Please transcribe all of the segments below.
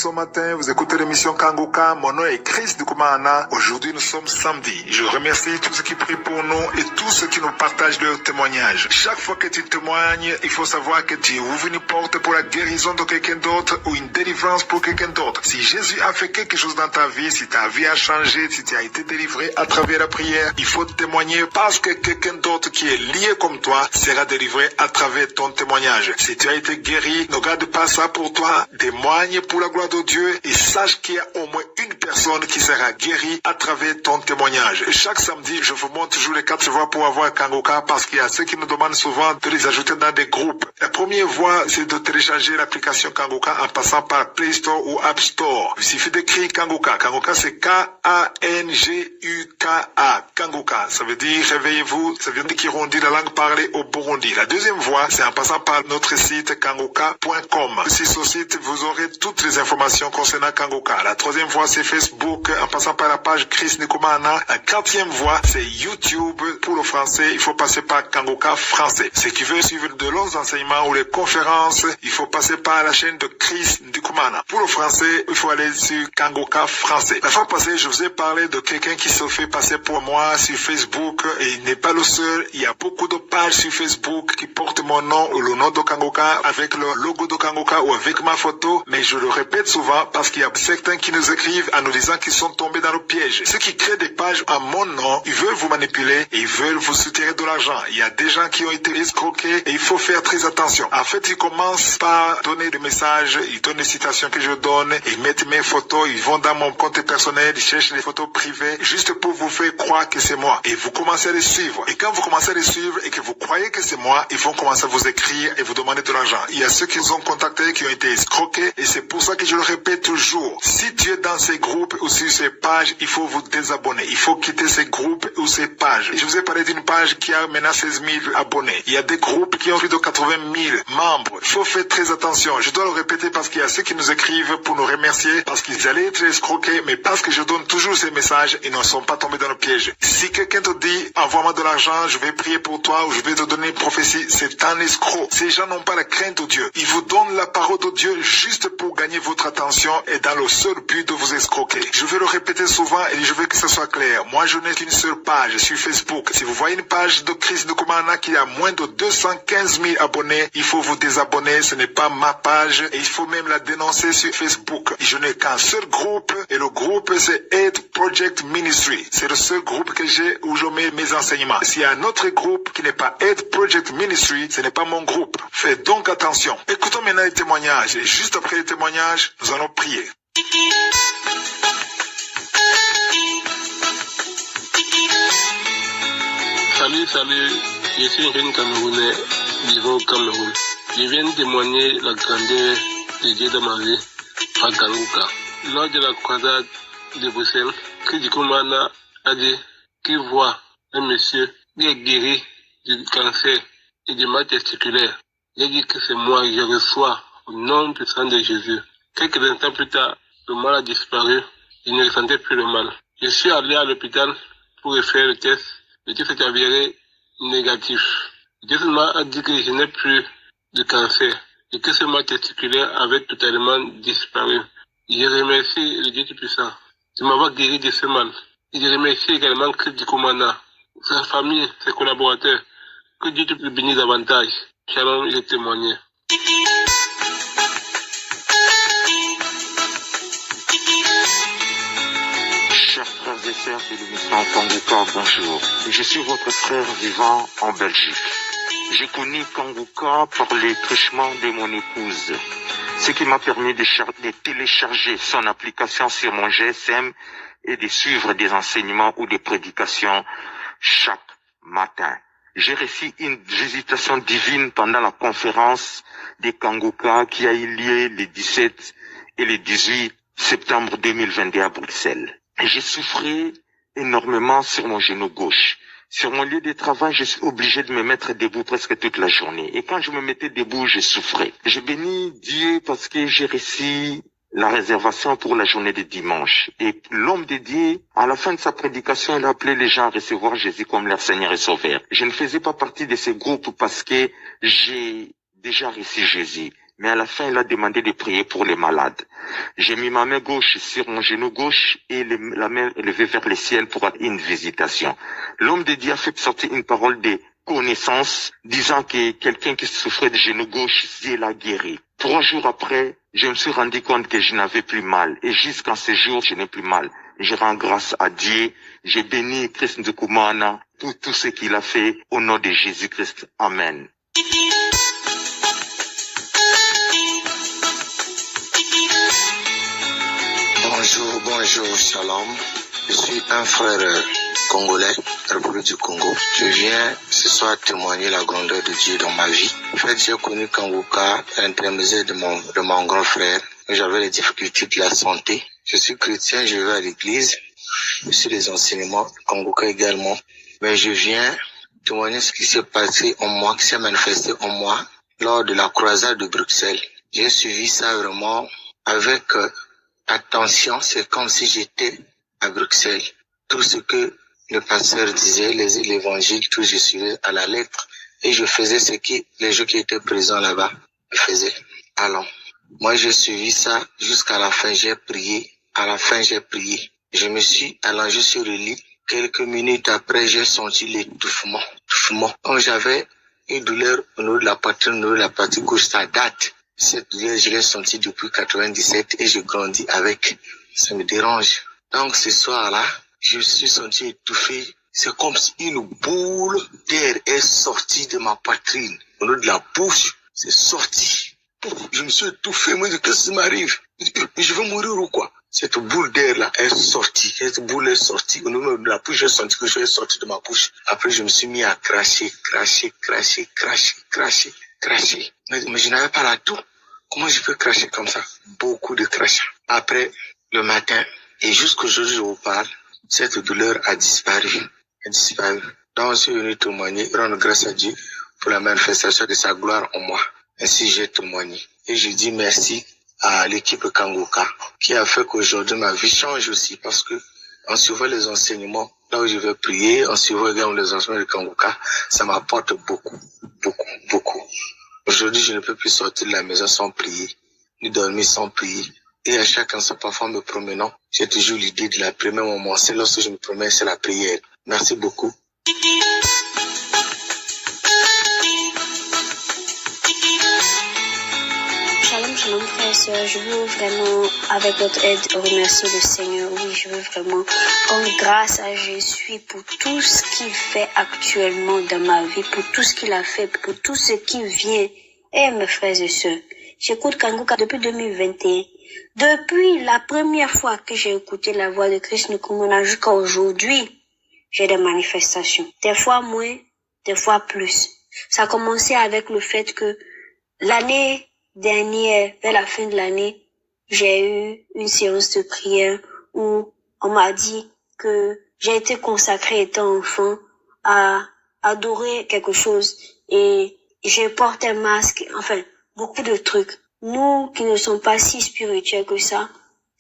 Ce matin, vous écoutez l'émission Kangoka. Mon nom est Chris Dukumana. Aujourd'hui, nous sommes samedi. Je remercie tous ceux qui prient pour nous et tous ceux qui nous partagent leurs témoignages. Chaque fois que tu témoignes, il faut savoir que tu ouvres une porte pour la guérison de quelqu'un d'autre ou une délivrance pour quelqu'un d'autre. Si Jésus a fait quelque chose dans ta vie, si ta vie a changé, si tu as été délivré à travers la prière, il faut témoigner parce que quelqu'un d'autre qui est lié comme toi sera délivré à travers ton témoignage. Si tu as été guéri, ne garde pas ça pour toi. Témoigne pour la gloire de Dieu et sache qu'il y a au moins une personne qui sera guérie à travers ton témoignage. Et chaque samedi, je vous montre toujours les 4 voies pour avoir Kangoka parce qu'il y a ceux qui nous demandent souvent de les ajouter dans des groupes. La première voie, c'est de télécharger l'application Kangoka en passant par Play Store ou App Store. Il suffit d'écrire Kangoka. Kangoka, c'est K-A-N-G-U-K-A. Kangoka, ça veut dire réveillez-vous, ça veut dire Kirundi, la langue parlée au Burundi. La deuxième voie, c'est en passant par notre site kangoka.com. Sur ce site, vous aurez toutes les informations concernant Kangoka. La troisième voie, c'est Facebook, en passant par la page Chris Nikomana. La quatrième voie, c'est YouTube. Pour le français, il faut passer par Kangoka français. Ceux qui veulent suivre de longs enseignements ou les conférences, il faut passer par la chaîne de Chris Nikomana. Pour le français, il faut aller sur Kangoka français. La fois passée, je vous ai parlé de quelqu'un qui se fait passer pour moi sur Facebook et il n'est pas le seul. Il y a beaucoup de pages sur Facebook qui portent mon nom ou le nom de Kangoka avec le logo de Kangoka ou avec ma photo, mais je le répète souvent parce qu'il y a certains qui nous écrivent en nous disant qu'ils sont tombés dans le piège. Ceux qui créent des pages à mon nom, ils veulent vous manipuler et ils veulent vous soutirer de l'argent. Il y a des gens qui ont été escroqués et il faut faire très attention. En fait, ils commencent par donner des messages, ils donnent des citations que je donne, ils mettent mes photos, ils vont dans mon compte personnel, ils cherchent des photos privées juste pour vous faire croire que c'est moi. Et vous commencez à les suivre. Et quand vous commencez à les suivre et que vous croyez que c'est moi, ils vont commencer à vous écrire et vous demander de l'argent. Il y a ceux qui nous ont contactés qui ont été escroqués et c'est pour ça que je le répète toujours. Si tu es dans ces groupes ou sur ces pages, il faut vous désabonner. Il faut quitter ces groupes ou ces pages. Je vous ai parlé d'une page qui a maintenant 16 000 abonnés. Il y a des groupes qui ont plus de 80 000 membres. Il faut faire très attention. Je dois le répéter parce qu'il y a ceux qui nous écrivent pour nous remercier parce qu'ils allaient être escroqués, mais parce que je donne toujours ces messages, ils ne sont pas tombés dans le piège. Si quelqu'un te dit, envoie-moi de l'argent, je vais prier pour toi ou je vais te donner une prophétie, c'est un escroc. Ces gens n'ont pas la crainte de Dieu. Ils vous donnent la parole de Dieu juste pour gagner votre attention et dans le seul but de vous escroquer. Je vais le répéter souvent et je veux que ce soit clair. Moi, je n'ai qu'une seule page sur Facebook. Si vous voyez une page de Chris Nikomana qui a moins de 215 000 abonnés, il faut vous désabonner. Ce n'est pas ma page et il faut même la dénoncer sur Facebook. Je n'ai qu'un seul groupe et le groupe c'est Aid Project Ministry. C'est le seul groupe que j'ai où je mets mes enseignements. S'il y a un autre groupe qui n'est pas Aid Project Ministry, ce n'est pas mon groupe. Faites donc attention. Écoutons maintenant les témoignages et juste après les témoignages, nous allons prier. Salut, je suis un jeune Camerounais vivant au Cameroun. Je viens témoigner la grandeur de Dieu dans ma vie à Kangoka. Lors de la croisade de Bruxelles, Kidikumana a dit qu'il voit un monsieur qui est guéri du cancer et du mal testiculaire. Il a dit que c'est moi, je reçois au nom puissant de Jésus. Quelques instants plus tard, le mal a disparu. Il ne ressentait plus le mal. Je suis allé à l'hôpital pour faire le test. Le test s'est avéré négatif. Le test m'a dit que je n'ai plus de cancer et que ce mal testiculaire avait totalement disparu. Je remercie le Dieu Tout-Puissant de m'avoir guéri de ce mal. Et je remercie également Chris Komana, sa famille, ses collaborateurs. Que Dieu te bénisse davantage. Shalom, il est témoigné. Chers frères et sœurs de l'émission Kangoka, bonjour. Je suis votre frère vivant en Belgique. J'ai connu Kangoka par les prêchements de mon épouse, ce qui m'a permis de télécharger son application sur mon GSM et de suivre des enseignements ou des prédications chaque matin. J'ai reçu une visitation divine pendant la conférence des Kangoka qui a eu lieu les 17 et les 18 septembre 2022 à Bruxelles. J'ai souffert énormément sur mon genou gauche. Sur mon lieu de travail, je suis obligé de me mettre debout presque toute la journée. Et quand je me mettais debout, je souffrais. Je bénis Dieu parce que j'ai reçu la réservation pour la journée de dimanche. Et l'homme de Dieu, à la fin de sa prédication, il a appelé les gens à recevoir Jésus comme leur Seigneur et Sauveur. Je ne faisais pas partie de ce groupe parce que j'ai déjà reçu Jésus. Mais à la fin, il a demandé de prier pour les malades. J'ai mis ma main gauche sur mon genou gauche et la main élevée vers le ciel pour une visitation. L'homme de Dieu a fait sortir une parole de connaissance, disant que quelqu'un qui souffrait de genou gauche, Dieu l'a guéri. 3 jours après, je me suis rendu compte que je n'avais plus mal. Et jusqu'à ce jour, je n'ai plus mal. Je rends grâce à Dieu. Je bénis Christ Ndukumana pour tout ce qu'il a fait au nom de Jésus-Christ. Amen. Bonjour, shalom. Je suis un frère congolais, République du Congo. Je viens ce soir témoigner la grandeur de Dieu dans ma vie. En fait, j'ai connu Kanguka à l'intermédiaire de mon grand frère. J'avais les difficultés de la santé. Je suis chrétien, je vais à l'église. Je suis les enseignements, Kanguka également. Mais je viens témoigner ce qui s'est passé en moi, qui s'est manifesté en moi lors de la croisade de Bruxelles. J'ai suivi ça vraiment avec attention. C'est comme si j'étais à Bruxelles. Tout ce que le pasteur disait, l'évangile, tout, je suivais à la lettre. Et je faisais ce que les gens qui étaient présents là-bas faisaient. Alors, moi, j'ai suivi ça jusqu'à la fin. J'ai prié. À la fin, j'ai prié. Je me suis allongé sur le lit. Quelques minutes après, j'ai senti l'étouffement. Quand j'avais une douleur au niveau de la poitrine, au niveau de la partie gauche, ça date. Cette douleur, je l'ai sentie depuis 97 et je grandis avec. Ça me dérange. Donc, ce soir-là, je me suis senti étouffé. C'est comme si une boule d'air est sortie de ma poitrine. Au niveau de la bouche, c'est sorti. Je me suis étouffé. Moi, je dis, qu'est-ce qui m'arrive? Je vais mourir ou quoi? Cette boule d'air-là est sortie. Cette boule est sortie. Au niveau de la bouche, j'ai senti que je suis sorti de ma bouche. Après, je me suis mis à cracher. Mais je n'avais pas la toux. Comment je peux cracher comme ça? Beaucoup de crachats. Après, le matin, et jusqu'aujourd'hui, je vous parle, cette douleur a disparu. Donc, je suis venu témoigner, rendre grâce à Dieu pour la manifestation de sa gloire en moi. Ainsi, j'ai témoigné. Et je dis merci à l'équipe Kanguka qui a fait qu'aujourd'hui ma vie change aussi, parce que en suivant les enseignements, là où je vais prier, en suivant également les enseignements de Kanguka, ça m'apporte beaucoup. Aujourd'hui, je ne peux plus sortir de la maison sans prier, ni dormir sans prier. Et à chaque instant, parfois me promenant, j'ai toujours l'idée de la prière. Même moment, c'est lorsque je me promène, c'est la prière. Merci beaucoup. Shalom frères et sœurs, je veux vraiment, avec votre aide, remercier le Seigneur. Oui, je veux vraiment rendre grâce à Jésus pour tout ce qu'il fait actuellement dans ma vie, pour tout ce qu'il a fait, pour tout ce qui vient. Et mes frères et sœurs, j'écoute Kanguka depuis 2021. Depuis la première fois que j'ai écouté la voix de Christ Ndukumana jusqu'à aujourd'hui, j'ai des manifestations. Des fois moins, des fois plus. Ça a commencé avec le fait que l'année dernière, vers la fin de l'année, j'ai eu une séance de prière où on m'a dit que j'ai été consacrée étant enfant à adorer quelque chose et je porte un masque, enfin, beaucoup de trucs. Nous qui ne sommes pas si spirituels que ça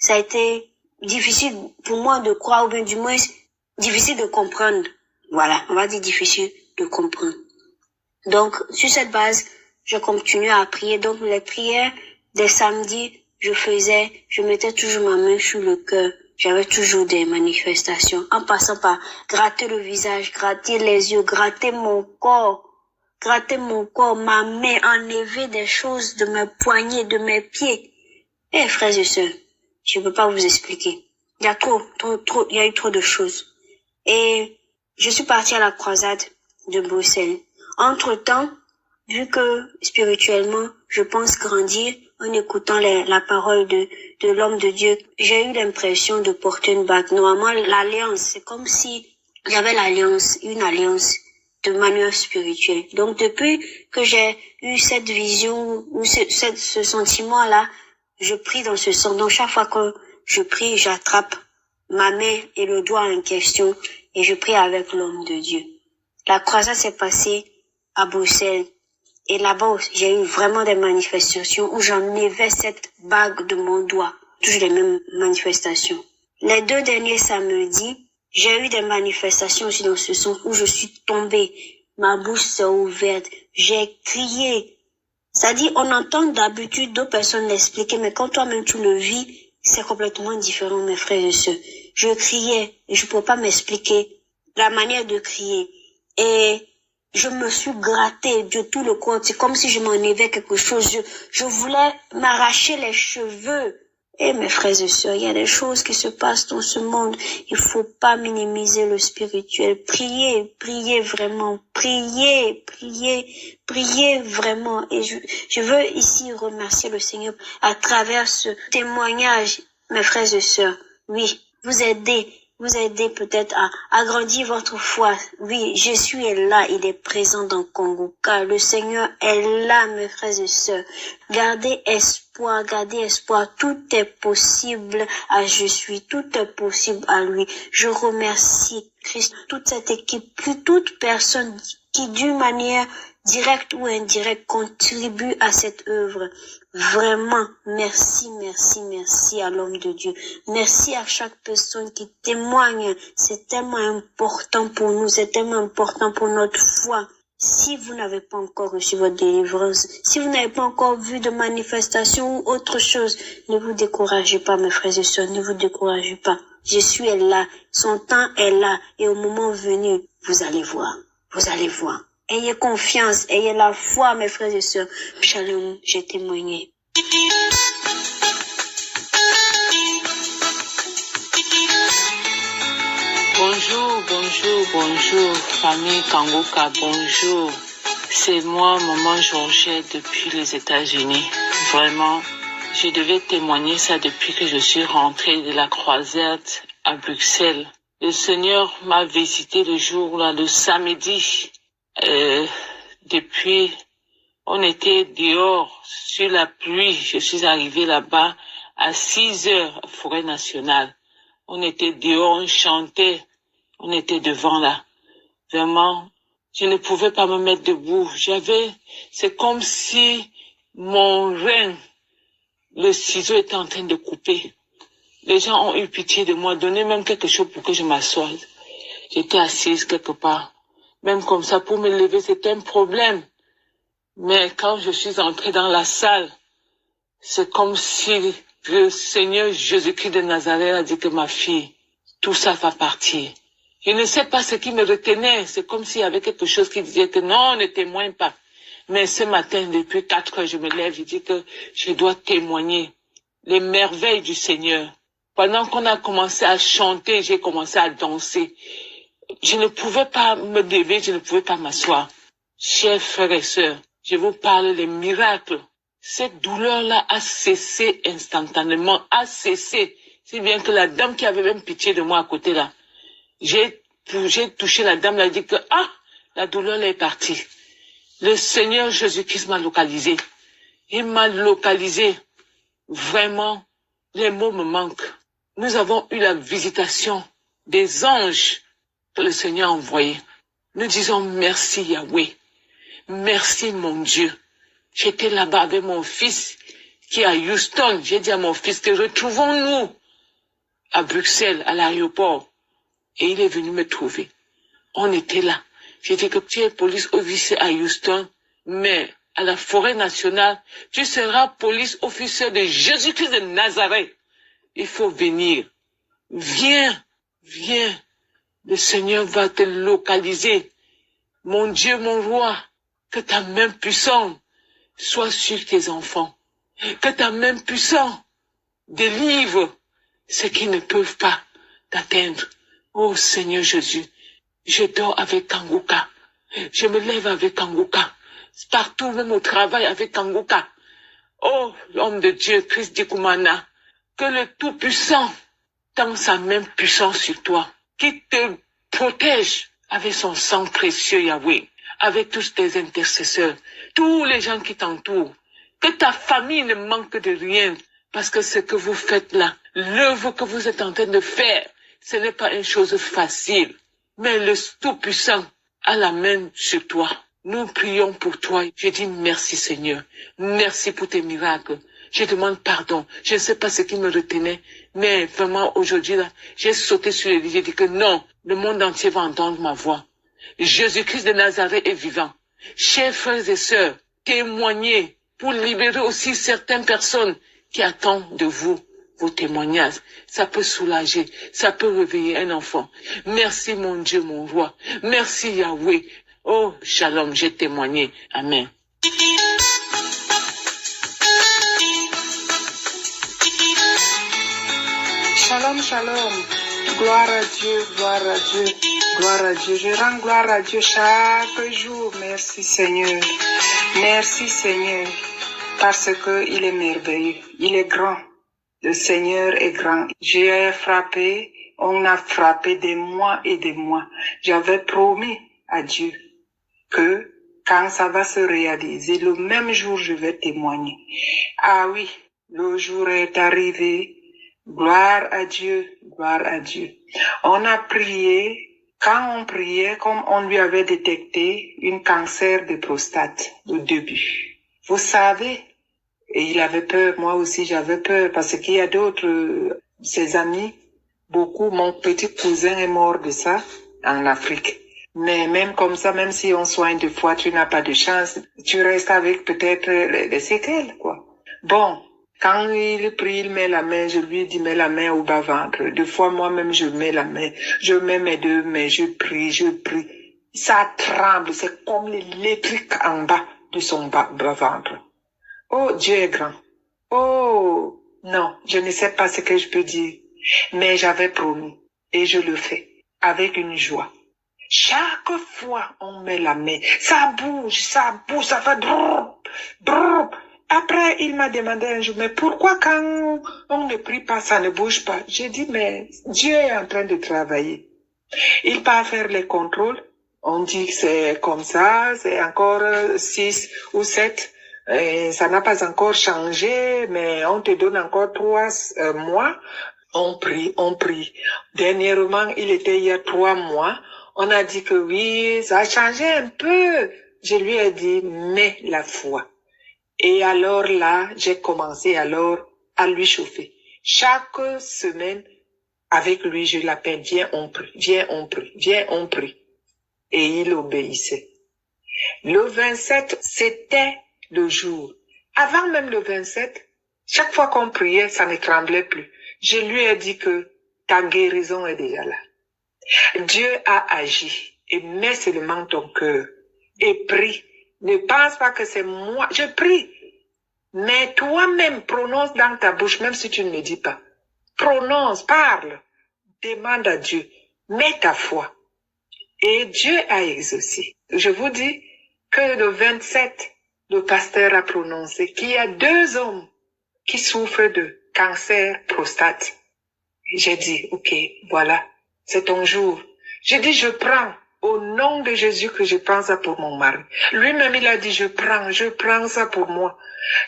a été difficile pour moi de croire, ou bien du moins difficile de comprendre. Voilà, on va dire difficile de comprendre. Donc, sur cette base, je continue à prier. Donc, les prières des samedis, je mettais toujours ma main sur le cœur. J'avais toujours des manifestations. En passant par gratter le visage, gratter les yeux, gratter mon corps, ma main, enlever des choses de mes poignets, de mes pieds. Eh, frères et sœurs, je ne peux pas vous expliquer. Il y a il y a eu trop de choses. Et je suis partie à la croisade de Bruxelles. Entre-temps, vu que spirituellement, je pense grandir en écoutant la parole de l'homme de Dieu, j'ai eu l'impression de porter une bague. Normalement, l'alliance, c'est comme si il y avait une alliance de manière spirituelle. Donc, depuis que j'ai eu cette vision ou ce sentiment-là, je prie dans ce sens. Donc, chaque fois que je prie, j'attrape ma main et le doigt en question et je prie avec l'homme de Dieu. La croisade s'est passée à Bruxelles. Et là-bas, j'ai eu vraiment des manifestations où j'enlevais cette bague de mon doigt. Toujours les mêmes manifestations. Les 2 derniers samedis, j'ai eu des manifestations aussi dans ce sens où je suis tombée. Ma bouche s'est ouverte. J'ai crié. C'est-à-dire, on entend d'habitude d'autres personnes l'expliquer, mais quand toi-même tu le vis, c'est complètement différent, mes frères et sœurs. Je criais et je ne pouvais pas m'expliquer la manière de crier. Et je me suis grattée de tout le corps. C'est comme si je m'enlevais quelque chose. Je voulais m'arracher les cheveux. Et mes frères et sœurs, il y a des choses qui se passent dans ce monde. Il faut pas minimiser le spirituel. Priez, priez vraiment. Priez, priez, priez vraiment. Et je veux ici remercier le Seigneur à travers ce témoignage, mes frères et sœurs. Oui, vous aidez peut-être à agrandir votre foi. Oui, Jésus est là, il est présent dans Kongoka. Le Seigneur est là, mes frères et sœurs. Gardez espoir, tout est possible à Jésus, tout est possible à lui. Je remercie Christ, toute cette équipe, toute personne qui d'une manière directe ou indirecte contribue à cette œuvre. Vraiment, merci à l'homme de Dieu. Merci à chaque personne qui témoigne. C'est tellement important pour nous, c'est tellement important pour notre foi. Si vous n'avez pas encore reçu votre délivrance, si vous n'avez pas encore vu de manifestation ou autre chose, ne vous découragez pas, mes frères et sœurs, ne vous découragez pas. Jésus est là, son temps est là, et au moment venu, vous allez voir. Ayez confiance, ayez la foi, mes frères et sœurs. Shalom, j'ai témoigné. Bonjour, famille Kongoka, bonjour. C'est moi, maman Georgette, depuis les États-Unis. Vraiment, je devais témoigner ça depuis que je suis rentrée de la croisade à Bruxelles. Le Seigneur m'a visité le jour là, le samedi. Depuis, on était dehors sur la pluie. Je suis arrivée là-bas à 6 heures à Forêt Nationale. On était dehors, on chantait, on était devant là. Vraiment, je ne pouvais pas me mettre debout. C'est comme si mon rein, le ciseau était en train de couper. Les gens ont eu pitié de moi, donné même quelque chose pour que je m'assoie. J'étais assise quelque part. Même comme ça, pour me lever, c'était un problème. Mais quand je suis entrée dans la salle, c'est comme si le Seigneur Jésus-Christ de Nazareth a dit que ma fille, tout ça va partir. Je ne sais pas ce qui me retenait. C'est comme s'il y avait quelque chose qui disait que non, ne témoigne pas. Mais ce matin, depuis 4 heures, je me lève, je dis que je dois témoigner les merveilles du Seigneur. Pendant qu'on a commencé à chanter, j'ai commencé à danser. Je ne pouvais pas me lever, je ne pouvais pas m'asseoir. Chers frères et sœurs, je vous parle des miracles. Cette douleur-là a cessé instantanément, a cessé. Si bien que la dame qui avait même pitié de moi à côté là, j'ai touché la dame, elle a dit que, la douleur là est partie. Le Seigneur Jésus-Christ m'a localisé. Il m'a localisé. Vraiment, les mots me manquent. Nous avons eu la visitation des anges que le Seigneur a envoyés. Nous disons merci Yahweh. Merci mon Dieu. J'étais là-bas avec mon fils qui est à Houston. J'ai dit à mon fils que retrouvons-nous à Bruxelles, à l'aéroport. Et il est venu me trouver. On était là. J'ai dit que tu es police officier à Houston, mais à la Forêt Nationale, tu seras police officier de Jésus-Christ de Nazareth. Il faut venir. Viens. Le Seigneur va te localiser. Mon Dieu, mon roi, que ta main puissante soit sur tes enfants. Que ta main puissante délivre ceux qui ne peuvent pas t'atteindre. Oh Seigneur Jésus, je dors avec Kongoka. Je me lève avec Kongoka. Partout, même au travail avec Kongoka. Oh, l'homme de Dieu, Christ Dikoumana, que le Tout-Puissant tend sa main puissante sur toi, qui te protège avec son sang précieux, Yahweh, avec tous tes intercesseurs, tous les gens qui t'entourent. Que ta famille ne manque de rien, parce que ce que vous faites là, l'œuvre que vous êtes en train de faire, ce n'est pas une chose facile. Mais le Tout-Puissant a la main sur toi. Nous prions pour toi. Je dis merci Seigneur. Merci pour tes miracles. Je demande pardon. Je ne sais pas ce qui me retenait. Mais vraiment aujourd'hui là, j'ai sauté sur le lit. J'ai dit que non, le monde entier va entendre ma voix. Jésus-Christ de Nazareth est vivant. Chers frères et sœurs, témoignez pour libérer aussi certaines personnes qui attendent de vous vos témoignages. Ça peut soulager, ça peut réveiller un enfant. Merci mon Dieu, mon roi. Merci Yahweh. Oh, shalom, j'ai témoigné. Amen. Shalom, shalom. Gloire à Dieu, gloire à Dieu, gloire à Dieu. Je rends gloire à Dieu chaque jour. Merci Seigneur. Merci Seigneur. Parce que il est merveilleux. Il est grand. Le Seigneur est grand. J'ai frappé. On a frappé des mois et des mois. J'avais promis à Dieu que quand ça va se réaliser, le même jour, je vais témoigner. Ah oui, le jour est arrivé. Gloire à Dieu, gloire à Dieu. On a prié, quand on priait, comme on lui avait détecté un cancer de prostate au début. Vous savez, et il avait peur, moi aussi j'avais peur, parce qu'il y a d'autres, ses amis, beaucoup, mon petit cousin est mort de ça en Afrique. Mais même comme ça, même si on soigne deux fois, tu n'as pas de chance, tu restes avec peut-être les séquelles, quoi. Bon. Quand il prie, il met la main, je lui dis, mets la main au bas-ventre. Deux fois, moi-même, je mets la main. Je mets mes deux mains, je prie. Ça tremble, c'est comme l'électrique en bas de son bas-ventre. Oh, Dieu est grand. Oh, non, je ne sais pas ce que je peux dire. Mais j'avais promis. Et je le fais. Avec une joie. Chaque fois, on met la main. Ça bouge, ça fait drop, drop. Après, il m'a demandé un jour, mais pourquoi quand on ne prie pas, ça ne bouge pas? J'ai dit, mais Dieu est en train de travailler. Il part faire les contrôles. On dit que c'est comme ça, c'est encore 6 ou 7. Et ça n'a pas encore changé, mais on te donne encore 3 mois. On prie. Dernièrement, il était il y a 3 mois. On a dit que oui, ça a changé un peu. Je lui ai dit, mais la foi. Et alors là, j'ai commencé alors à lui chauffer. Chaque semaine, avec lui, je l'appelle, viens, on prie, viens, on prie, viens, on prie. Et il obéissait. Le 27, c'était le jour. Avant même le 27, chaque fois qu'on priait, ça ne tremblait plus. Je lui ai dit que ta guérison est déjà là. Dieu a agi. Et mets seulement ton cœur. Et prie. Ne pense pas que c'est moi. Je prie. Mais toi-même, prononce dans ta bouche, même si tu ne le dis pas. Prononce, parle. Demande à Dieu. Mets ta foi. Et Dieu a exaucé. Je vous dis que le 27, le pasteur a prononcé qu'il y a 2 hommes qui souffrent de cancer prostate. Et j'ai dit, ok, voilà, c'est ton jour. J'ai dit, je prends. Au nom de Jésus que je prends ça pour mon mari. Lui-même, il a dit, je prends ça pour moi.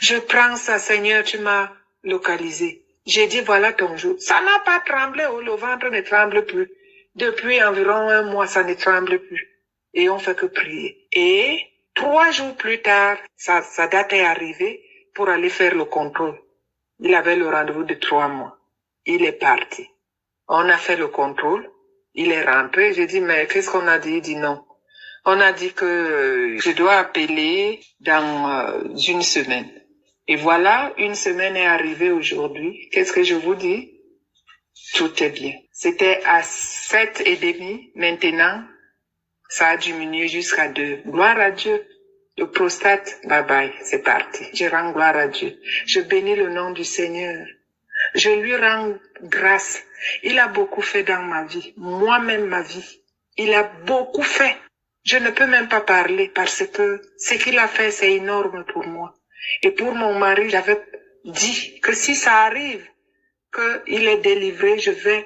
Je prends ça, Seigneur, tu m'as localisé. J'ai dit, voilà ton jour. Ça n'a pas tremblé, oh, le ventre ne tremble plus. Depuis environ 1 mois, ça ne tremble plus. Et on fait que prier. Et 3 jours plus tard, sa date est arrivée pour aller faire le contrôle. Il avait le rendez-vous de 3 mois. Il est parti. On a fait le contrôle. Il est rentré, j'ai dit, mais qu'est-ce qu'on a dit? Il dit non. On a dit que je dois appeler dans 1 semaine. Et voilà, 1 semaine est arrivée aujourd'hui. Qu'est-ce que je vous dis? Tout est bien. C'était à 7,5. Maintenant, ça a diminué jusqu'à 2. Gloire à Dieu. Le prostate, bye bye, c'est parti. Je rends gloire à Dieu. Je bénis le nom du Seigneur. Je lui rends grâce. Il a beaucoup fait dans ma vie. Moi-même, ma vie. Il a beaucoup fait. Je ne peux même pas parler parce que ce qu'il a fait, c'est énorme pour moi. Et pour mon mari, j'avais dit que si ça arrive, qu'il est délivré, je vais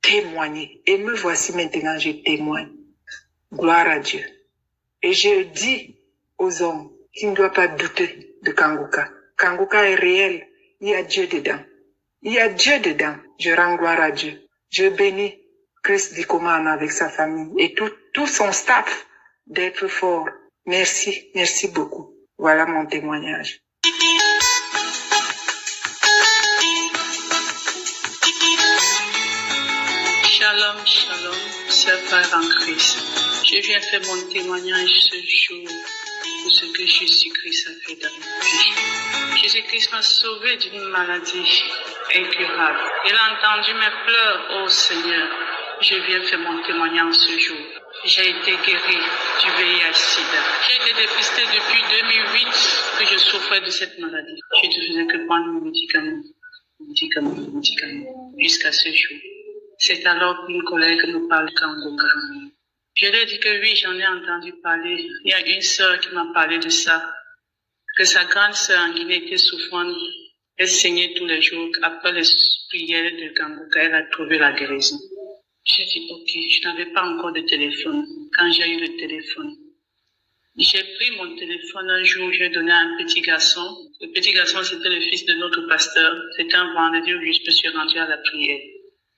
témoigner. Et me voici maintenant, je témoigne. Gloire à Dieu. Et je dis aux hommes qui ne doivent pas douter de Kanguka. Kanguka est réel. Il y a Dieu dedans. Il y a Dieu dedans. Je rends gloire à Dieu. Je bénis Christ Dikoman avec sa famille et tout son staff d'être fort. Merci, merci beaucoup. Voilà mon témoignage. Shalom, shalom, chers frères en Christ. Je viens faire mon témoignage ce jour. pour ce que Jésus-Christ a fait dans ma vie. Jésus-Christ m'a sauvé d'une maladie incurable. Il a entendu mes pleurs, oh Seigneur. Je viens faire mon témoignage ce jour. J'ai été guéri du VIH-Sida. J'ai été dépistée depuis 2008 que je souffrais de cette maladie. Je ne faisais que prendre mes médicaments, jusqu'à ce jour. C'est alors qu'une collègue me parle Kangoka. Je lui ai dit que oui, j'en ai entendu parler. Il y a une sœur qui m'a parlé de ça, que sa grande sœur en Guinée était souffrante. Elle saignait tous les jours. Après les prières de Kangoka, elle a trouvé la guérison. J'ai dit, ok, je n'avais pas encore de téléphone. Quand j'ai eu le téléphone, j'ai pris mon téléphone un jour, j'ai donné à un petit garçon. Le petit garçon, c'était le fils de notre pasteur. C'était un vendredi où je me suis rendue à la prière.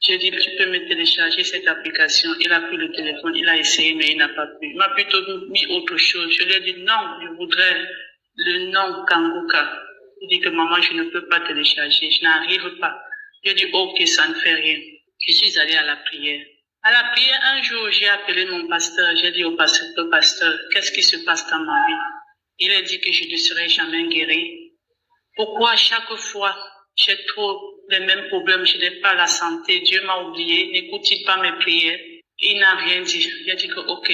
J'ai dit, tu peux me télécharger cette application. Il a pris le téléphone, il a essayé, mais il n'a pas pu. Il m'a plutôt mis autre chose. Je lui ai dit, non, je voudrais le nom Kangoka. Il dit que maman, je ne peux pas télécharger, je n'arrive pas. J'ai dit, ok, ça ne fait rien. Je suis allée à la prière. À la prière, un jour, j'ai appelé mon pasteur. J'ai dit au pasteur, qu'est-ce qui se passe dans ma vie? Il a dit que je ne serai jamais guérie. Pourquoi chaque fois, j'ai trop les mêmes problèmes, je n'ai pas la santé, Dieu m'a oublié, n'écoute-t-il pas mes prières? Il n'a rien dit. Il a dit que, ok,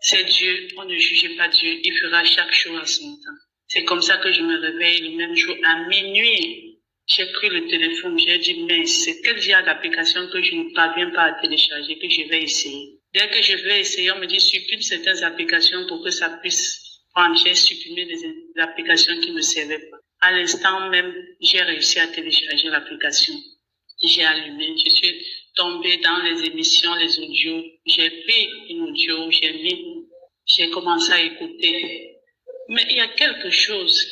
c'est Dieu, on ne juge pas Dieu, il fera chaque chose à son temps. C'est comme ça que je me réveille le même jour à minuit. J'ai pris le téléphone, j'ai dit, mais c'est quel genre d'application que je ne parviens pas à télécharger, que je vais essayer. Dès que je vais essayer, on me dit, supprime certaines applications pour que ça puisse prendre. J'ai supprimé les applications qui ne me servaient pas. À l'instant même, j'ai réussi à télécharger l'application. J'ai allumé, je suis tombée dans les émissions, les audios. J'ai pris une audio, j'ai commencé à écouter. Mais il y a quelque chose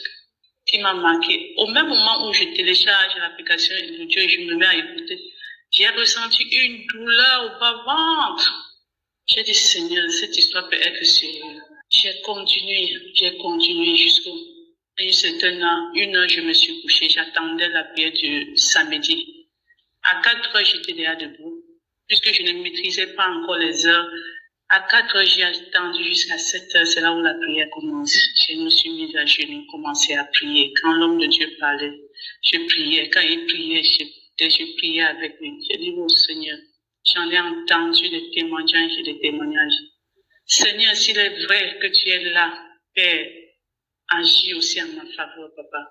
qui m'a marqué. Au même moment où je télécharge l'application et l'audio et je me mets à écouter, j'ai ressenti une douleur au bas-ventre. J'ai dit, Seigneur, cette histoire peut être sérieuse. J'ai continué jusqu'à une heure, je me suis couchée. J'attendais la prière du samedi. À 4 heures, j'étais déjà debout. Puisque je ne maîtrisais pas encore les heures, à 4 heures, j'ai attendu jusqu'à 7 heures, c'est là où la prière commence. Je me suis mise à genoux, commencé à prier. Quand l'homme de Dieu parlait, je priais. Quand il priait, je priais avec lui. J'ai dit, oh Seigneur, j'en ai entendu des témoignages. Seigneur, s'il est vrai que tu es là, Père, agis aussi en ma faveur, Papa.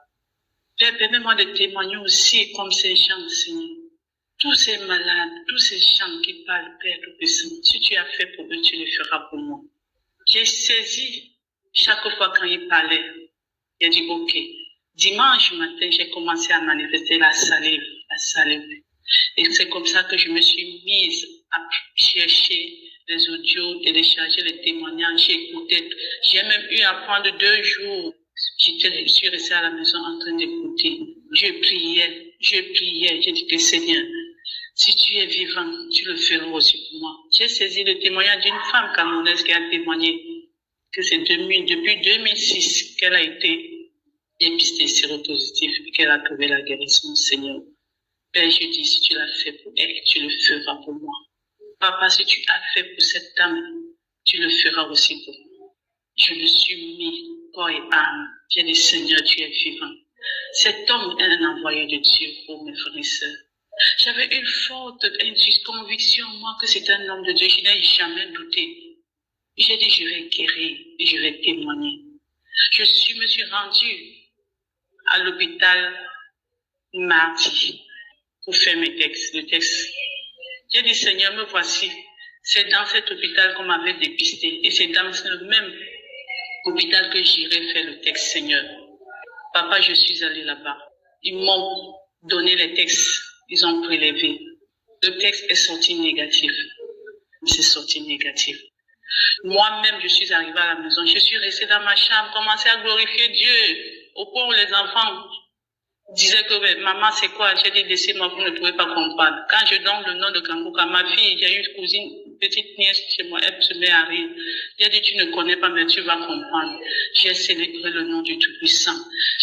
Père, permets-moi de témoigner aussi comme ces gens, Seigneur. Tous ces malades, tous ces gens qui parlent, Père Tout-Puissant, si tu as fait pour eux, tu le feras pour moi. J'ai saisi chaque fois quand il parlait. J'ai dit, ok. Dimanche matin, j'ai commencé à manifester la salive. Et c'est comme ça que je me suis mise à chercher les audios, télécharger les témoignages, j'ai écouté. J'ai même eu à prendre 2 jours. Je suis restée à la maison en train d'écouter. Je priais. J'ai dit que Seigneur, si tu es vivant, tu le feras aussi pour moi. J'ai saisi le témoignage d'une femme camerounaise qui a témoigné que c'est depuis 2006 qu'elle a été dépistée séropositive et qu'elle a trouvé la guérison, Seigneur. Père, je dis, si tu l'as fait pour elle, tu le feras pour moi. Papa, si tu as fait pour cette dame, tu le feras aussi pour moi. Je me suis mis corps et âme. J'ai dit, Seigneur, tu es vivant. Cet homme est un envoyé de Dieu pour mes frères et sœurs. J'avais une forte conviction, moi, que c'est un homme de Dieu. Je n'ai jamais douté. J'ai dit, je vais guérir et je vais témoigner. Je me suis rendue à l'hôpital mardi pour faire le texte. J'ai dit, Seigneur, me voici. C'est dans cet hôpital qu'on m'avait dépisté. Et c'est dans le même hôpital que j'irai faire le texte, Seigneur. Papa, je suis allée là-bas. Ils m'ont donné les textes. Ils ont prélevé. Le texte est sorti négatif. C'est sorti négatif. Moi-même, je suis arrivée à la maison. Je suis restée dans ma chambre, commencé à glorifier Dieu. Au point où les enfants disaient que maman, c'est quoi? J'ai dit, laissez-moi, vous ne pouvez pas comprendre. Quand je donne le nom de Kangoka, ma fille, j'ai une cousine, petite nièce chez moi, elle se met à rire. J'ai dit, tu ne connais pas, mais tu vas comprendre. J'ai célébré le nom du Tout-Puissant.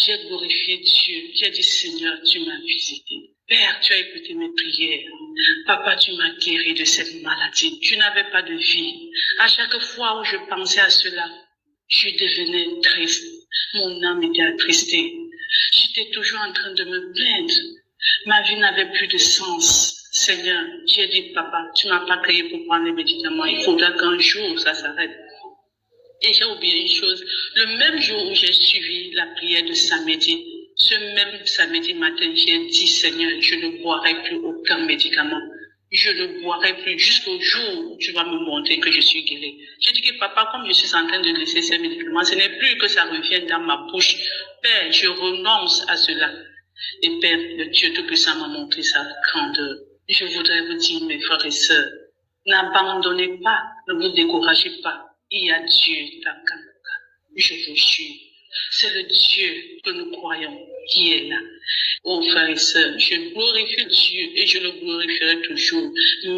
J'ai glorifié Dieu. J'ai dit, Seigneur, tu m'as visité. Père, tu as écouté mes prières. Papa, tu m'as guéri de cette maladie. Je n'avais pas de vie. À chaque fois où je pensais à cela, je devenais triste. Mon âme était attristée. J'étais toujours en train de me plaindre. Ma vie n'avait plus de sens. Seigneur, j'ai dit, papa, tu m'as pas créé pour prendre les médicaments. Il faudra qu'un jour ça s'arrête. Et j'ai oublié une chose. Le même jour où j'ai suivi la prière de samedi, ce même samedi matin, j'ai dit, Seigneur, je ne boirai plus aucun médicament. Je ne boirai plus jusqu'au jour où tu vas me montrer que je suis guéri. J'ai dit que papa, comme je suis en train de laisser ces médicaments, ce n'est plus que ça revienne dans ma bouche. Père, je renonce à cela. Et Père, le Dieu Tout-Puissant m'a montré sa grandeur. Je voudrais vous dire, mes frères et sœurs, n'abandonnez pas, ne vous découragez pas. Il y a Dieu dans Kanguka. Je vous jure. C'est le Dieu que nous croyons qui est là. Oh frères et sœurs, je glorifie Dieu et je le glorifierai toujours.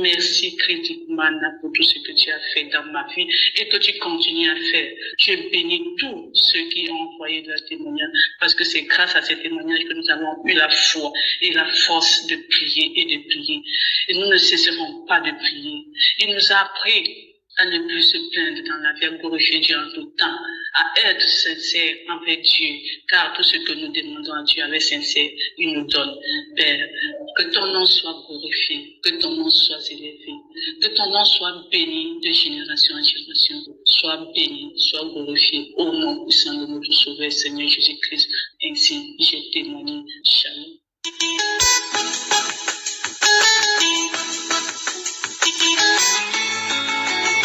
Merci Critique Mana pour tout ce que tu as fait dans ma vie et que tu continues à faire. Je bénis tous ceux qui ont envoyé de la témoignage parce que c'est grâce à ces témoignages que nous avons eu la foi et la force de prier et de prier. Et nous ne cesserons pas de prier. Il nous a appris à ne plus se plaindre dans la vie, à glorifier Dieu en tout temps, à être sincère envers Dieu, car tout ce que nous demandons à Dieu avec sincère, il nous donne. Père, que ton nom soit glorifié, que ton nom soit élevé, que ton nom soit béni de génération en génération, soit béni, soit glorifié, au nom puissant de notre Sauveur, Seigneur Jésus-Christ. Ainsi, j'ai témoigné. Shalom.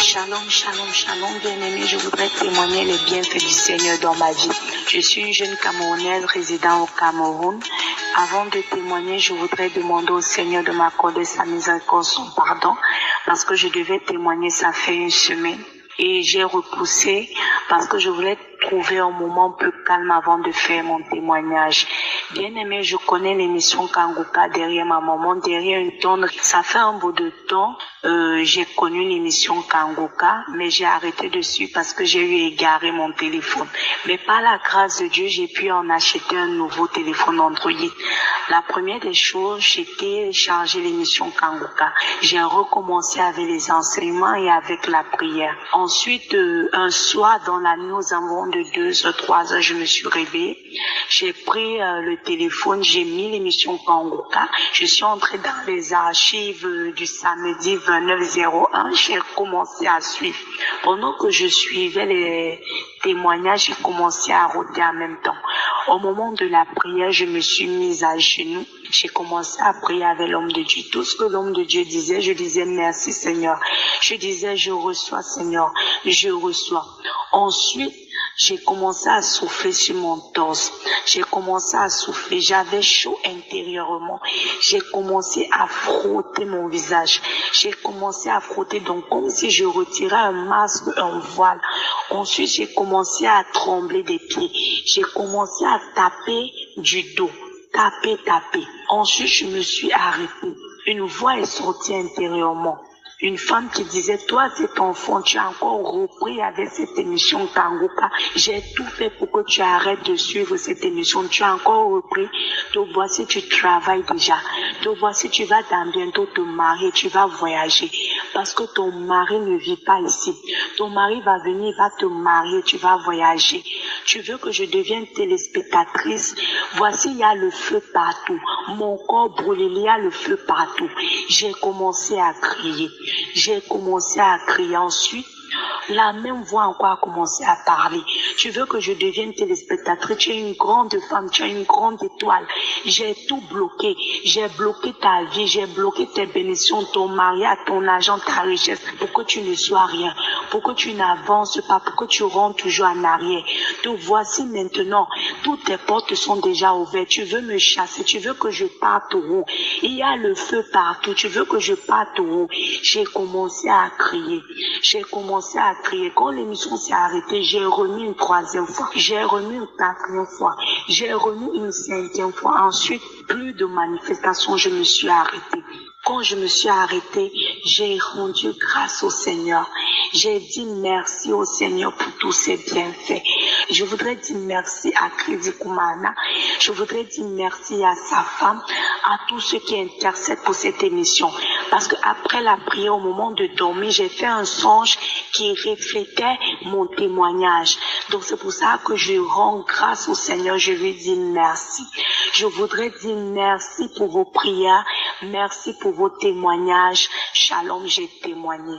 Shalom, shalom, shalom, bien-aimé, je voudrais témoigner les bienfaits du Seigneur dans ma vie. Je suis une jeune Camerounaise résidant au Cameroun. Avant de témoigner, je voudrais demander au Seigneur de m'accorder sa miséricorde, son pardon, parce que je devais témoigner, ça fait une semaine. Et j'ai repoussé parce que je voulais trouver un moment plus calme avant de faire mon témoignage. Bien aimé, je connais l'émission Kanguka derrière ma maman, derrière une tonne. Ça fait un bout de temps, j'ai connu l'émission Kanguka, mais j'ai arrêté dessus parce que j'ai eu égaré mon téléphone. Mais par la grâce de Dieu, j'ai pu en acheter un nouveau téléphone Android. La première des choses, j'ai téléchargé l'émission Kanguka. J'ai recommencé avec les enseignements et avec la prière. Ensuite, un soir dans la nuit, nous avons de 2 à 3 heures, je me suis réveillée. J'ai pris le téléphone, j'ai mis l'émission Kanguka. Je suis entrée dans les archives du samedi 29/01. J'ai commencé à suivre. Pendant que je suivais les témoignages, j'ai commencé à rôder en même temps. Au moment de la prière, je me suis mise à genoux. J'ai commencé à prier avec l'homme de Dieu. Tout ce que l'homme de Dieu disait, je disais merci Seigneur. Je disais je reçois Seigneur, je reçois. Ensuite, j'ai commencé à souffler sur mon torse. J'ai commencé à souffler. J'avais chaud intérieurement. J'ai commencé à frotter mon visage. J'ai commencé à frotter donc comme si je retirais un masque, un voile. Ensuite, j'ai commencé à trembler des pieds. J'ai commencé à taper du dos. Taper. Ensuite, je me suis arrêtée. Une voix est sortie intérieurement. Une femme qui disait, toi, cet enfant, tu as encore repris avec cette émission Kanguka. J'ai tout fait pour que tu arrêtes de suivre cette émission. Tu as encore repris. Te voici, tu travailles déjà. Te voici, tu vas dans bientôt te marier, tu vas voyager. Parce que ton mari ne vit pas ici. Ton mari va venir, il va te marier, tu vas voyager. Tu veux que je devienne téléspectatrice. Voici, il y a le feu partout. Mon corps brûlé, il y a le feu partout. J'ai commencé à crier. Ensuite, la même voix encore a commencé à parler. Tu veux que je devienne téléspectatrice, tu es une grande femme, tu es une grande étoile. J'ai tout bloqué. J'ai bloqué ta vie, j'ai bloqué tes bénédictions, ton mariage, ton argent, ta richesse, pour que tu ne sois rien, pour que tu n'avances pas, pour que tu rentres toujours en arrière. Te voici maintenant, toutes tes portes sont déjà ouvertes. Tu veux me chasser, tu veux que je parte où? Il y a le feu partout, tu veux que je parte où? J'ai commencé à crier. Quand l'émission s'est arrêtée, j'ai remis une 3e fois, j'ai remis une 4e fois, j'ai remis une 5e fois. Ensuite, plus de manifestations, je me suis arrêtée. Quand je me suis arrêtée, j'ai rendu grâce au Seigneur. J'ai dit merci au Seigneur pour tous ses bienfaits. Je voudrais dire merci à Crédit Koumana. Je voudrais dire merci à sa femme, à tous ceux qui intercèdent pour cette émission. Parce que après la prière, au moment de dormir, j'ai fait un songe qui reflétait mon témoignage. Donc c'est pour ça que je rends grâce au Seigneur. Je lui dis merci. Je voudrais dire merci pour vos prières. Merci pour vos témoignages. Shalom, j'ai témoigné.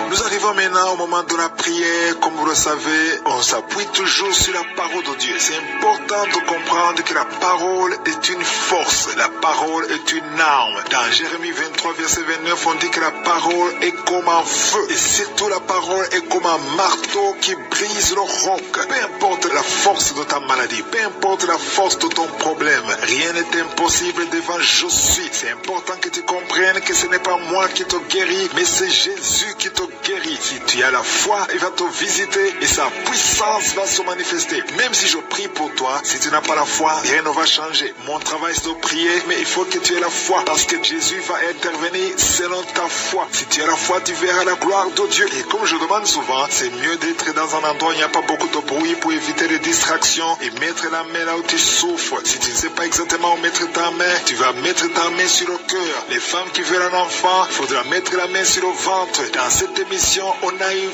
Nous arrivons maintenant au moment de la prière. Comme vous le savez, on s'appuie toujours sur la parole de Dieu. C'est important de comprendre que la parole est une force. La parole est une arme. Dans Jérémie 23, verset 29, on dit que la parole est comme un feu. Et surtout la parole est comme un marteau qui brise le roc. Peu importe la force de ta maladie, peu importe la force de ton problème, rien n'est impossible devant je suis. C'est important que tu comprennes que ce n'est pas moi qui te guéris, mais c'est Jésus qui te guérit. Si tu as la foi, il va te visiter et sa puissance va se manifester. Même si je prie pour toi, si tu n'as pas la foi, rien ne va changer. Mon travail c'est de prier, mais il faut que tu aies la foi parce que Jésus va intervenir selon ta foi. Si tu as la foi, tu verras la gloire de Dieu. Et comme je demande souvent, c'est mieux d'être dans un endroit où il n'y a pas beaucoup de bruit pour éviter les distractions et mettre la main là où tu souffres. Si tu ne sais pas exactement où mettre ta main, tu vas mettre ta main sur le cœur. Les femmes qui veulent un enfant, il faudra mettre la main sur le ventre. Dans cette émission, on a eu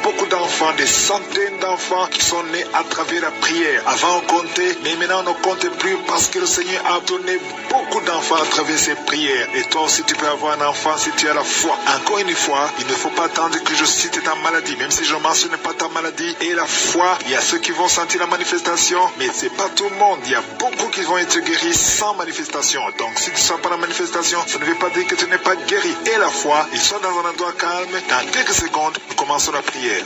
beaucoup d'enfants, des centaines d'enfants qui sont nés à travers la prière. Avant on comptait, mais maintenant on ne compte plus parce que le Seigneur a donné beaucoup d'enfants à travers ses prières. Et toi aussi tu peux avoir un enfant si tu as la foi. Encore une fois, il ne faut pas attendre que je cite ta maladie, même si je ne mentionne pas ta maladie. Et la foi, il y a ceux qui vont sentir la manifestation, mais c'est pas tout le monde. Il y a beaucoup qui vont être guéris sans manifestation. Donc si tu ne sens pas la manifestation, ça ne veut pas dire que tu n'es pas guéri. Et la foi, ils sont dans un endroit calme. Dans quelques secondes, nous commençons la prière.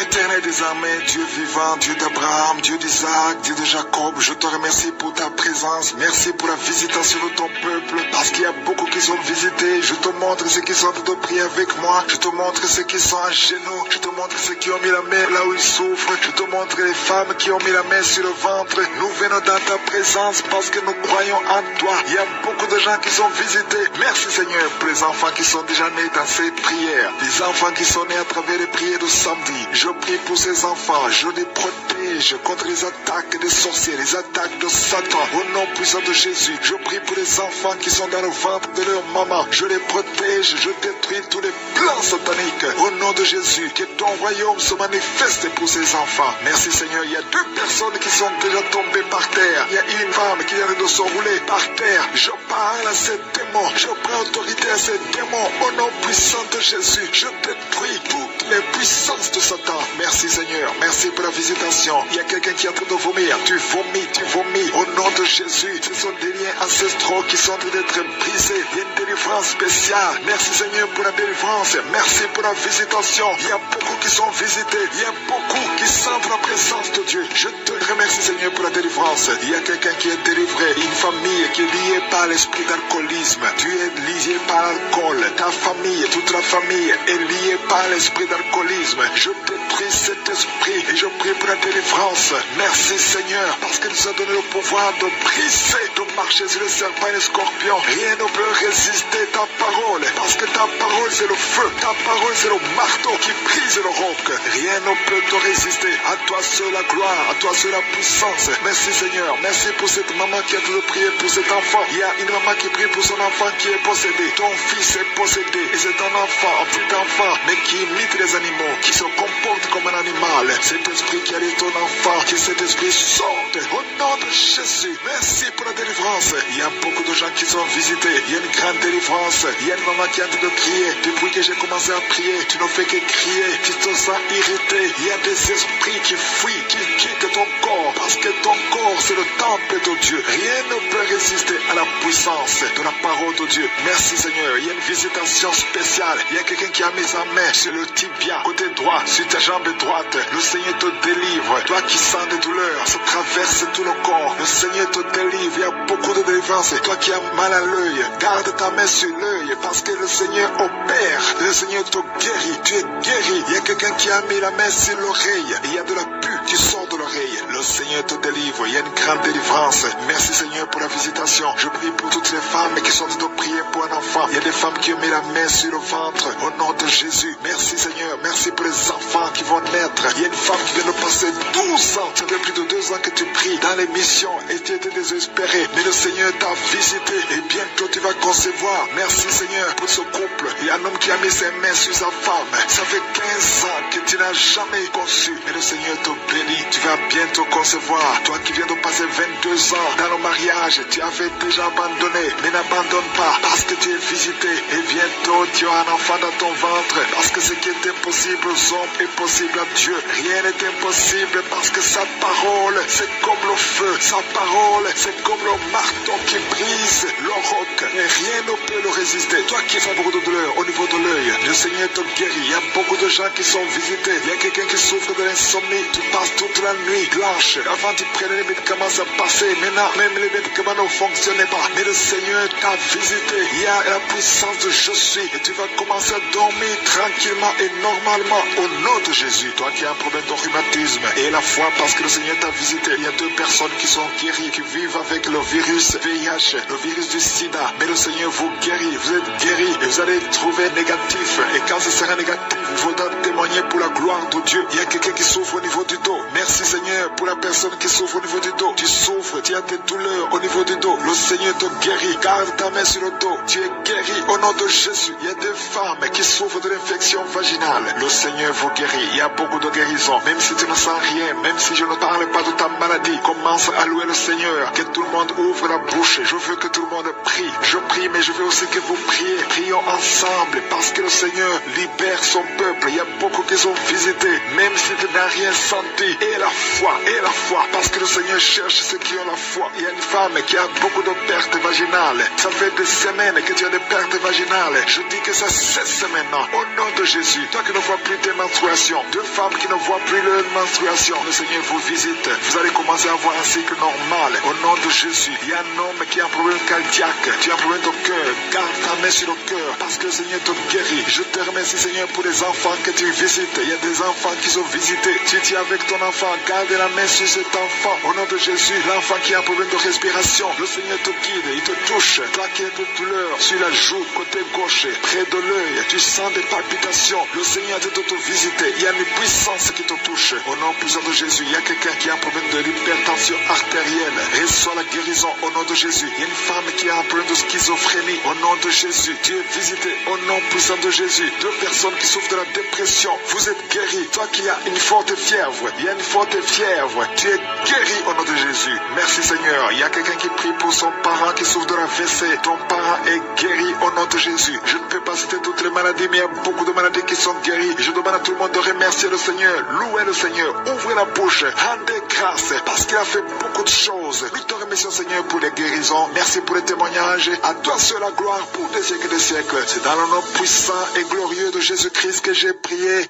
Éternel des armées, Dieu vivant, Dieu d'Abraham, Dieu d'Isaac, Dieu de Jacob, je te remercie pour ta présence. Merci pour la visitation de ton peuple, parce qu'il y a beaucoup qui sont visités. Je te montre ceux qui sont en train de prier avec moi. Je te montre ceux qui sont à genoux. Je te montre ceux qui ont mis la main là où ils souffrent. Je te montre les femmes qui ont mis la main sur le ventre. Nous venons dans ta présence parce que nous croyons en toi. Il y a beaucoup de gens qui sont visités. Merci Seigneur pour les enfants qui sont déjà nés dans cette prière. Les enfants qui sont nés à travers les prières de samedi. Je prie pour ces enfants, je les protège contre les attaques des sorciers, les attaques de Satan. Au nom puissant de Jésus, je prie pour les enfants qui sont dans le ventre de leur maman. Je les protège, je détruis tous les plans sataniques. Au nom de Jésus, que ton royaume se manifeste pour ces enfants. Merci Seigneur, il y a 2 personnes qui sont déjà tombées par terre. Il y a une femme qui vient de se rouler par terre. Je parle à ces démons, je prends autorité à ces démons. Au nom puissant de Jésus, je détruis toutes les puissances de Satan. Merci Seigneur, merci pour la visitation. Il y a quelqu'un qui est en train de vomir. Tu vomis. Au nom de Jésus, ce sont des liens ancestraux qui sont en train d'être brisés. Il y a une délivrance spéciale. Merci Seigneur pour la délivrance. Merci pour la visitation. Il y a beaucoup qui sont visités. Il y a beaucoup qui sentent la présence de Dieu. Je te remercie Seigneur pour la délivrance. Il y a quelqu'un qui est délivré. Une famille qui est liée par l'esprit d'alcoolisme. Tu es lié par l'alcool. Ta famille, toute la famille est liée par l'esprit d'alcoolisme. Je détruis cet esprit et je prie pour la délivrance. Merci Seigneur, parce qu'il nous a donné le pouvoir de briser, de marcher sur les serpents et les scorpions. Rien ne peut résister ta parole, parce que ta parole c'est le feu, ta parole c'est le marteau qui brise le roc. Rien ne peut te résister. À toi seul la gloire, à toi seul la puissance. Merci Seigneur, merci pour cette maman qui a dû prier pour cet enfant. Il y a une maman qui prie pour son enfant qui est possédé. Ton fils est possédé et c'est un enfant, un petit enfant, mais qui imite les animaux, qui se comporte comme un animal. Cet esprit qui allait ton enfant, que cet esprit sorte au nom de Jésus. Merci pour la délivrance. Il y a beaucoup de gens qui sont visités. Il y a une grande délivrance. Il y a une maman qui est en train de crier. Depuis que j'ai commencé à prier, tu ne fais que crier. Tu te sens irrité. Il y a des esprits qui fuient, qui quittent ton corps, parce que ton corps c'est le temple de Dieu. Rien ne peut résister à la puissance de la parole de Dieu. Merci Seigneur. Il y a une visitation spéciale. Il y a quelqu'un qui a mis sa main sur le tibia, côté droit, sur ta jambe droite. Le Seigneur te délivre. Toi qui sens des douleurs, ça traverse tout le corps. Le Seigneur te délivre. Il y a beaucoup de délivrance. Toi qui as mal à l'œil, garde ta main sur sur l'œil parce que le Seigneur opère. Le Seigneur te guérit. Tu es guéri. Il y a quelqu'un qui a mis la main sur l'oreille. Il y a de la pus qui sort de l'oreille. Le Seigneur te délivre. Il y a une grande délivrance. Merci Seigneur pour la visitation. Je prie pour toutes les femmes qui sont en train de prier pour un enfant. Il y a des femmes qui ont mis la main sur le ventre. Au nom de Jésus. Merci Seigneur. Merci pour les enfants qui vont naître. Il y a une femme qui vient de passer 12 ans. Ça fait plus de 2 ans que tu pries dans l'émission et tu étais désespéré. Mais le Seigneur t'a visité et bientôt tu vas concevoir. Merci Seigneur pour ce couple. Il y a un homme qui a mis ses mains sur sa femme. Ça fait 15 ans que tu n'as jamais conçu. Mais le Seigneur te bénit. Tu vas bientôt concevoir. Toi qui viens de passer 22 ans dans le mariage, tu avais déjà abandonné. Mais n'abandonne pas parce que tu es visité. Et bientôt tu auras un enfant dans ton ventre. Parce que ce qui est impossible aux hommes est possible à Dieu. Rien n'est impossible parce que sa parole, c'est comme le feu. Sa parole, c'est comme le marteau qui brise le roc. Et rien ne peut le résister. Toi qui fais beaucoup de douleur au niveau de l'œil, le Seigneur te guérit. Il y a beaucoup de gens qui sont visités. Il y a quelqu'un qui souffre de l'insomnie. Tu passes toute la nuit blanche. Avant tu prenais les médicaments, ça passait. Maintenant, même les médicaments ne fonctionnaient pas. Mais le Seigneur t'a visité. Il y a la puissance de je suis. Et tu vas commencer à dormir tranquillement et normalement au nom de Jésus. Toi qui as un problème de rhumatisme et la foi parce que le Seigneur t'a visité. Il y a 2 personnes qui sont guéries, qui vivent avec le virus VIH, le virus du sida. Mais le Seigneur vous guérit. Vous êtes guéris et vous allez trouver négatif. Et quand ce sera négatif, il faudra témoigner pour la gloire de Dieu. Il y a quelqu'un qui souffre au niveau du dos. Merci Seigneur pour la personne qui souffre au niveau du dos. Tu souffres, tu as des douleurs au niveau du dos. Le Seigneur te guérit. Garde ta main sur le dos. Tu es guéri au nom de Jésus. Il y a des femmes qui souffrent de l'infection vaginale. Le Seigneur vous guérit. Il y a beaucoup de guérisons. Même si tu ne sens rien, même si je ne parle pas de ta maladie, commence à louer le Seigneur. Que tout le monde ouvre la bouche. Je veux que tout le monde prie. Je prie, mais je veux aussi que vous priez. Prions ensemble parce que le Seigneur libère son peuple. Il y a beaucoup qui sont visités, même si tu n'as rien senti. Et la foi, parce que le Seigneur cherche ceux qui ont la foi. Il y a une femme qui a beaucoup de pertes vaginales. Ça fait des semaines que tu as des pertes vaginales. Je dis que ça cesse maintenant. Au nom de Jésus, toi qui ne vois plus tes menstruations, 2 femmes qui ne voient plus leur menstruation, le Seigneur vous visite. Vous allez commencer à avoir un cycle normal. Au nom de Jésus, il y a un homme qui a un problème cardiaque. Tu as un problème de cœur. Garde ta main sur le cœur parce que le Seigneur te guérit. Je te remercie Seigneur pour les enfants que tu visites. Il y a des enfants qui sont visités. Tu es avec ton enfant. Garde la main sur cet enfant. Au nom de Jésus, l'enfant qui a un problème de respiration, le Seigneur te guide. Il te touche. Toi qui as des douleurs sur la joue, côté gauche, près de l'œil, tu sens des palpitations. Le Seigneur te visiter. Il y a une puissance qui te touche. Au nom puissant de Jésus, il y a quelqu'un qui a un problème de l'hypertension artérielle. Reçois la guérison au nom de Jésus. Il y a une femme qui a un problème de schizophrénie. Au nom de Jésus, tu es visité. Au nom puissant de Jésus. 2 personnes qui souffrent de la dépression. Vous êtes guéris. Toi qui as une forte fièvre. Il y a une forte fièvre. Tu es guéri au nom de Jésus. Merci Seigneur. Il y a quelqu'un qui prie pour son parent qui souffre de la WC. Ton parent est guéri au nom de Jésus. Je ne peux pas citer toutes les maladies, mais il y a beaucoup de maladies qui sont guéries. Je demande à tout le monde de remercier le Seigneur. Louez le Seigneur. Ouvrez la bouche. Rendez grâce parce qu'il a fait beaucoup de choses. Nous te remercions Seigneur pour les guérisons. Merci pour les témoignages. À toi seul la gloire pour des siècles et des siècles. C'est dans le nom puissant et glorieux de Jésus-Christ que j'ai prié.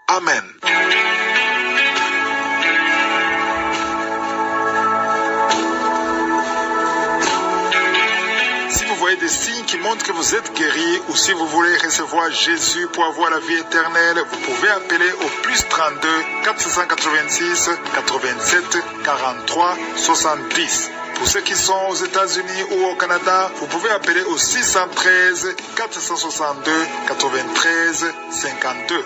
Amen. Si vous voyez des signes qui montrent que vous êtes guéri ou si vous voulez recevoir Jésus pour avoir la vie éternelle, vous pouvez appeler au plus 32 486 87 43 70. Pour ceux qui sont aux États-Unis ou au Canada, vous pouvez appeler au 613 462 93 52.